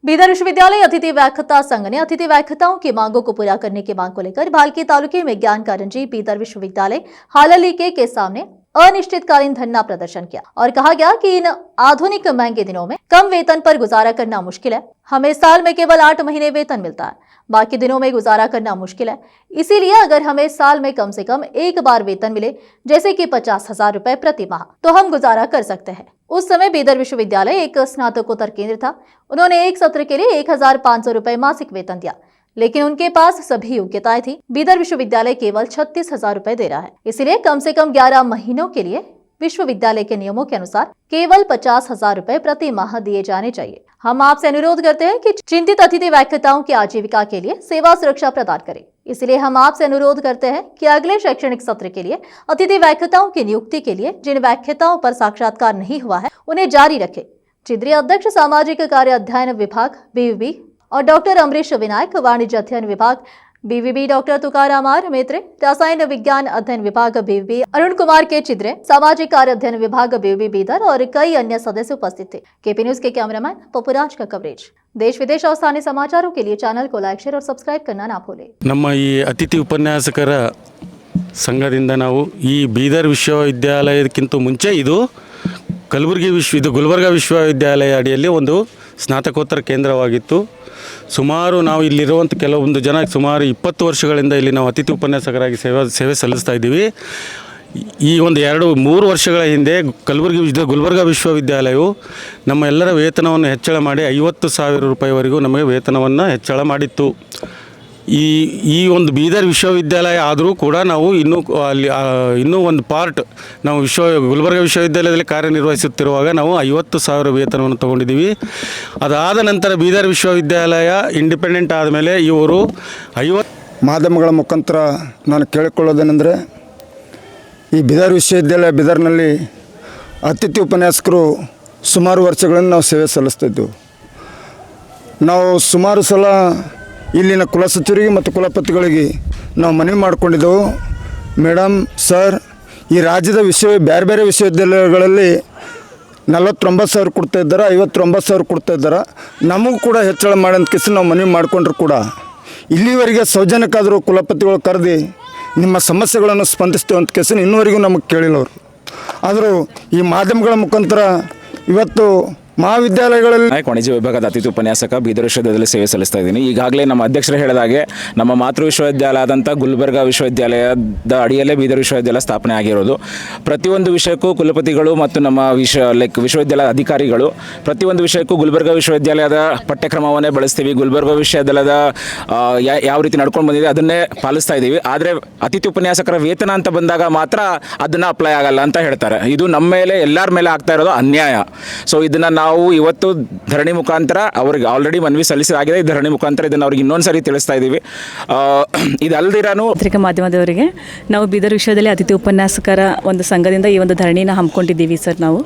बीदर विश्वविद्यालय अतिथि व्याख्याता संघ ने अतिथि व्याख्याताओं की मांगों को पूरा करने की मांग को लेकर भालकी तालुके में ज्ञान कारंजी बीदर विश्वविद्यालय हाललीके के सामने अनिश्चितकालीन धरना प्रदर्शन किया और कहा गया कि इन आधुनिक महंगे दिनों में कम वेतन पर गुजारा करना मुश्किल है। हमें साल में केवल 8 महीने वेतन मिलता है, बाकी दिनों में गुजारा करना मुश्किल है। इसीलिए अगर हमें साल में कम से कम एक बार वेतन मिले, जैसे कि 50,000 रुपए प्रति माह, तो हम गुजारा कर सकते हैं। उस समय बीदर विश्वविद्यालय एक स्नातकोत्तर केंद्र था। उन्होंने एक सत्र के लिए 1,500 रुपए मासिक वेतन दिया, लेकिन उनके पास सभी योग्यताएं थी। बीदर विश्वविद्यालय केवल 36,000 रुपए दे रहा है। इसलिए कम से कम 11 महीनों के लिए विश्वविद्यालय के नियमों के अनुसार केवल 50,000 रुपए प्रति माह दिए जाने चाहिए। हम आपसे अनुरोध करते हैं कि चिंतित अतिथि व्याख्याताओं की आजीविका के लिए सेवा सुरक्षा प्रदान करें। इसलिए हम आपसे अनुरोध करते हैं कि अगले शैक्षणिक सत्र के लिए अतिथि व्याख्याताओं की नियुक्ति के लिए जिन व्याख्याताओं पर साक्षात्कार नहीं हुआ है, उन्हें जारी रखें। चिद्री अध्यक्ष सामाजिक कार्य अध्ययन विभाग बीवीबी और डॉक्टर अमरीश विनायक वाणिज्य अध्ययन विभाग बीवीबी, डॉक्टर तुकाराम आर मेत्रे रसायन विज्ञान अध्ययन विभाग बीवीबी, अरुण कुमार के चिद्रे सामाजिक कार्य अध्ययन विभाग बीवीबी बीदर और कई अन्य सदस्य उपस्थित थे। केपी न्यूज के कैमरामैन पपुराज का कवरेज। देश विदेश और स्थानीय समाचारों के लिए चैनल को लाइक, शेयर और सब्सक्राइब करना ना भूलें। ನಮ್ಮ ಈ ಅತಿಥಿ ಉಪನ್ಯಾಸಕರ ಸಂಘದಿಂದ ನಾವು ಈ ಬೀದರ್ ವಿಶ್ವವಿದ್ಯಾಲಯಕ್ಕಿಂತ ಮುಂಚೆ ಇದು ಗುಲ್ಬರ್ಗಾ ವಿಶ್ವವಿದ್ಯಾಲಯ ಅಡಿಯಲ್ಲಿ ಒಂದು ಸ್ನಾತಕೋತ್ತರ ಕೇಂದ್ರವಾಗಿತ್ತು. ಸುಮಾರು ನಾವು ಇಲ್ಲಿರುವಂಥ ಕೆಲವೊಂದು ಜನ ಸುಮಾರು 20 ವರ್ಷಗಳಿಂದ ಇಲ್ಲಿ ನಾವು ಅತಿಥಿ ಉಪನ್ಯಾಸಕರಾಗಿ ಸೇವೆ ಸಲ್ಲಿಸ್ತಾ ಇದ್ದೀವಿ. ಈ ಒಂದು 2-3 ವರ್ಷಗಳ ಹಿಂದೆ ಗುಲ್ಬರ್ಗಾ ವಿಶ್ವವಿದ್ಯಾಲಯವು ನಮ್ಮ ಎಲ್ಲರ ವೇತನವನ್ನು ಹೆಚ್ಚಳ ಮಾಡಿ 50,000 ರೂಪಾಯಿವರೆಗೂ ನಮಗೆ ವೇತನವನ್ನು ಹೆಚ್ಚಳ ಮಾಡಿತ್ತು. ಈ ಒಂದು ಬೀದರ್ ವಿಶ್ವವಿದ್ಯಾಲಯ ಆದರೂ ಕೂಡ ನಾವು ಇನ್ನೂ ಒಂದು ಪಾರ್ಟ್ ನಾವು ಗುಲ್ಬರ್ಗಾ ವಿಶ್ವವಿದ್ಯಾಲಯದಲ್ಲಿ ಕಾರ್ಯನಿರ್ವಹಿಸುತ್ತಿರುವಾಗ ನಾವು 50,000 ವೇತನವನ್ನು ತೊಗೊಂಡಿದ್ದೀವಿ. ಅದಾದ ನಂತರ ಬೀದರ್ ವಿಶ್ವವಿದ್ಯಾಲಯ ಇಂಡಿಪೆಂಡೆಂಟ್ ಆದಮೇಲೆ ಇವರು 50 ಮಾಧ್ಯಮಗಳ ಮುಖಾಂತರ ನಾನು ಕೇಳಿಕೊಳ್ಳೋದೇನೆಂದರೆ, ಈ ಬೀದರ್ ವಿಶ್ವವಿದ್ಯಾಲಯ ಬೀದರ್ನಲ್ಲಿ ಅತಿಥಿ ಉಪನ್ಯಾಸಕರು ಸುಮಾರು ವರ್ಷಗಳಿಂದ ನಾವು ಸೇವೆ ಸಲ್ಲಿಸ್ತಿದ್ದೆವು. ನಾವು ಸುಮಾರು ಸಲ ಇಲ್ಲಿನ ಕುಲಸಚಿವರಿಗೆ ಮತ್ತು ಕುಲಪತಿಗಳಿಗೆ ನಾವು ಮನವಿ ಮಾಡಿಕೊಂಡಿದ್ದೆವು. ಮೇಡಮ್, ಸರ್, ಈ ರಾಜ್ಯದ ಬೇರೆ ಬೇರೆ ವಿಶ್ವವಿದ್ಯಾಲಯಗಳಲ್ಲಿ 49,000 ಕೊಡ್ತಾಯಿದ್ದಾರೆ, 59,000 ಕೊಡ್ತಾಯಿದ್ದಾರೆ. ನಮಗೂ ಕೂಡ ಹೆಚ್ಚಳ ಮಾಡಿ ಅಂತ ಕಿಸಿ ನಾವು ಮನವಿ ಮಾಡಿಕೊಂಡ್ರು ಕೂಡ ಇಲ್ಲಿವರೆಗೆ ಸೌಜನ್ಯಕ್ಕಾದರೂ ಕುಲಪತಿಗಳು ಕರೆದು ನಿಮ್ಮ ಸಮಸ್ಯೆಗಳನ್ನು ಸ್ಪಂದಿಸ್ತೇವೆ ಅಂತ ಕಿಸಿ ಇನ್ನೂವರೆಗೂ ನಮಗೆ ಕೇಳಿಲ್ಲವರು. ಆದರೂ ಈ ಮಾಧ್ಯಮಗಳ ಮುಖಾಂತರ ಇವತ್ತು ಮಹಾವಿದ್ಯಾಲಯಗಳಲ್ಲಿ ವಾಣಿಜ್ಯ ವಿಭಾಗದ ಅತಿಥಿ ಉಪನ್ಯಾಸಕ ಬೀದರ್ ವಿಶ್ವವಿದ್ಯಾಲಯದಲ್ಲಿ ಸೇವೆ ಸಲ್ಲಿಸ್ತಾ ಇದ್ದೀನಿ. ಈಗಾಗಲೇ ನಮ್ಮ ಅಧ್ಯಕ್ಷರು ಹೇಳಿದಾಗೆ ನಮ್ಮ ಮಾತೃ ವಿಶ್ವವಿದ್ಯಾಲಯ ಆದಂಥ ಗುಲ್ಬರ್ಗಾ ವಿಶ್ವವಿದ್ಯಾಲಯದ ಅಡಿಯಲ್ಲೇ ಬೀದರ್ ವಿಶ್ವವಿದ್ಯಾಲಯ ಸ್ಥಾಪನೆ ಆಗಿರೋದು. ಪ್ರತಿಯೊಂದು ವಿಷಯಕ್ಕೂ ಕುಲಪತಿಗಳು ಮತ್ತು ನಮ್ಮ ವಿಶ್ವವಿದ್ಯಾಲಯ ಅಧಿಕಾರಿಗಳು ಪ್ರತಿಯೊಂದು ವಿಷಯಕ್ಕೂ ಗುಲ್ಬರ್ಗಾ ವಿಶ್ವವಿದ್ಯಾಲಯದ ಪಠ್ಯಕ್ರಮವನ್ನೇ ಬಳಸ್ತೀವಿ. ಗುಲ್ಬರ್ಗಾ ವಿಶ್ವವಿದ್ಯಾಲಯದ ಯಾವ ರೀತಿ ನಡ್ಕೊಂಡು ಬಂದಿದೆ ಅದನ್ನೇ ಪಾಲಿಸ್ತಾ ಇದ್ದೀವಿ. ಆದರೆ ಅತಿಥಿ ಉಪನ್ಯಾಸಕರ ವೇತನ ಅಂತ ಬಂದಾಗ ಮಾತ್ರ ಅದನ್ನು ಅಪ್ಲೈ ಆಗಲ್ಲ ಅಂತ ಹೇಳ್ತಾರೆ. ಇದು ನಮ್ಮ ಮೇಲೆ ಎಲ್ಲರ ಮೇಲೆ ಆಗ್ತಾ ಇರೋದು ಅನ್ಯಾಯ. ಸೊ ಇದನ್ನು ನಾವು ಇವತ್ತು ಧರಣಿ ಮುಖಾಂತರ ಅವ್ರಿಗೆ ಆಲ್ರೆಡಿ ಮನವಿ ಸಲ್ಲಿಸಲಾಗಿದೆ. ಈ ಧರಣಿ ಮುಖಾಂತರ ಇದನ್ನು ಅವ್ರಿಗೆ ಇನ್ನೊಂದು ಸರಿ ತಿಳಿಸ್ತಾ ಇದ್ದೀವಿ. ಇದಲ್ದಿರಾನು ಪತ್ರಿಕಾ ಮಾಧ್ಯಮದವರಿಗೆ ನಾವು ಬೀದರ್ ವಿಶ್ವವಿದ್ಯಾಲಯ ಅತಿಥಿ ಉಪನ್ಯಾಸಕರ ಒಂದು ಸಂಘದಿಂದ ಈ ಒಂದು ಧರಣಿನ ಹಮ್ಮಿಕೊಂಡಿದ್ದೀವಿ ಸರ್. ನಾವು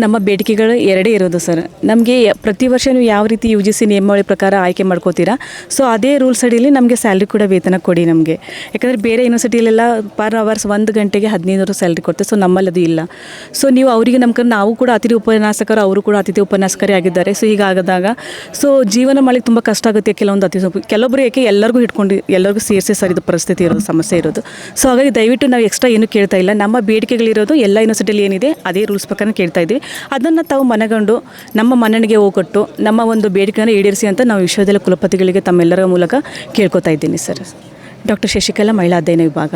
ನಮ್ಮ ಬೇಡಿಕೆಗಳು ಎರಡೇ ಇರೋದು ಸರ್. ನಮಗೆ ಪ್ರತಿ ವರ್ಷ ನೀವು ಯಾವ ರೀತಿ UGC ನಿಯಮಾವಳಿ ಪ್ರಕಾರ ಆಯ್ಕೆ ಮಾಡ್ಕೋತೀರಾ, ಸೊ ಅದೇ ರೂಲ್ಸ್ ಅಡಿಯಲ್ಲಿ ನಮಗೆ ಸ್ಯಾಲ್ರಿ ಕೂಡ ವೇತನ ಕೊಡಿ ನಮಗೆ. ಯಾಕಂದರೆ ಬೇರೆ ಯೂನಿವರ್ಸಿಟಿಯಲ್ಲೆಲ್ಲ ಪರ್ ಅವರ್ಸ್ 1 ಗಂಟೆಗೆ 1500 ಸ್ಯಾಲ್ರಿ ಕೊಡ್ತಾರೆ. ಸೊ ನಮ್ಮಲ್ಲಿ ಅದು ಇಲ್ಲ. ಸೊ ನೀವು ಅವರಿಗೆ ನಾವು ಕೂಡ ಅತಿಥಿ ಉಪನ್ಯಾಸಕರು, ಅವರು ಕೂಡ ಅತಿಥಿ ಉಪನ್ಯಾಸಕರೇ ಆಗಿದ್ದಾರೆ. ಸೊ ಹೀಗಾಗದಾಗ ಸೊ ಜೀವನ ಮಾಡಲಿಕ್ಕೆ ತುಂಬ ಕಷ್ಟ ಆಗುತ್ತೆ. ಕೆಲವೊಬ್ಬರು ಏಕೆ ಎಲ್ಲರಿಗೂ ಸೇರಿಸಿ ಸರ್ ಇದು ಪರಿಸ್ಥಿತಿ ಇರೋದು, ಸಮಸ್ಯೆ ಇರೋದು. ಸೊ ಹಾಗಾಗಿ ದಯವಿಟ್ಟು ನಾವು ಎಕ್ಸ್ಟ್ರಾ ಏನು ಕೇಳ್ತಾ ಇಲ್ಲ. ನಮ್ಮ ಬೇಡಿಕೆಗಳಿರೋದು ಎಲ್ಲ ಯೂನಿವರ್ಸಿಟಿಯಲ್ಲಿ ಏನಿದೆ ಅದೇ ರೂಲ್ಸ್ ಪ್ರಕಾರ ಕೇಳ್ತಾ ಇದ್ದೀವಿ. ಅದನ್ನು ತಾವು ಮನಗಂಡು ನಮ್ಮ ಮನ್ನಣೆಗೆ ಹೋಗೊಟ್ಟು ನಮ್ಮ ಒಂದು ಬೇಡಿಕೆಯನ್ನು ಈಡೇರಿಸಿ ಅಂತ ನಾವು ವಿಶ್ವವಿದ್ಯಾಲಯ ಕುಲಪತಿಗಳಿಗೆ ತಮ್ಮೆಲ್ಲರ ಮೂಲಕ ಕೇಳ್ಕೊತಾ ಇದ್ದೀನಿ ಸರ್. ಡಾಕ್ಟರ್ ಶಶಿಕಲಾ, ಮಹಿಳಾ ಅಧ್ಯಯನ ವಿಭಾಗ.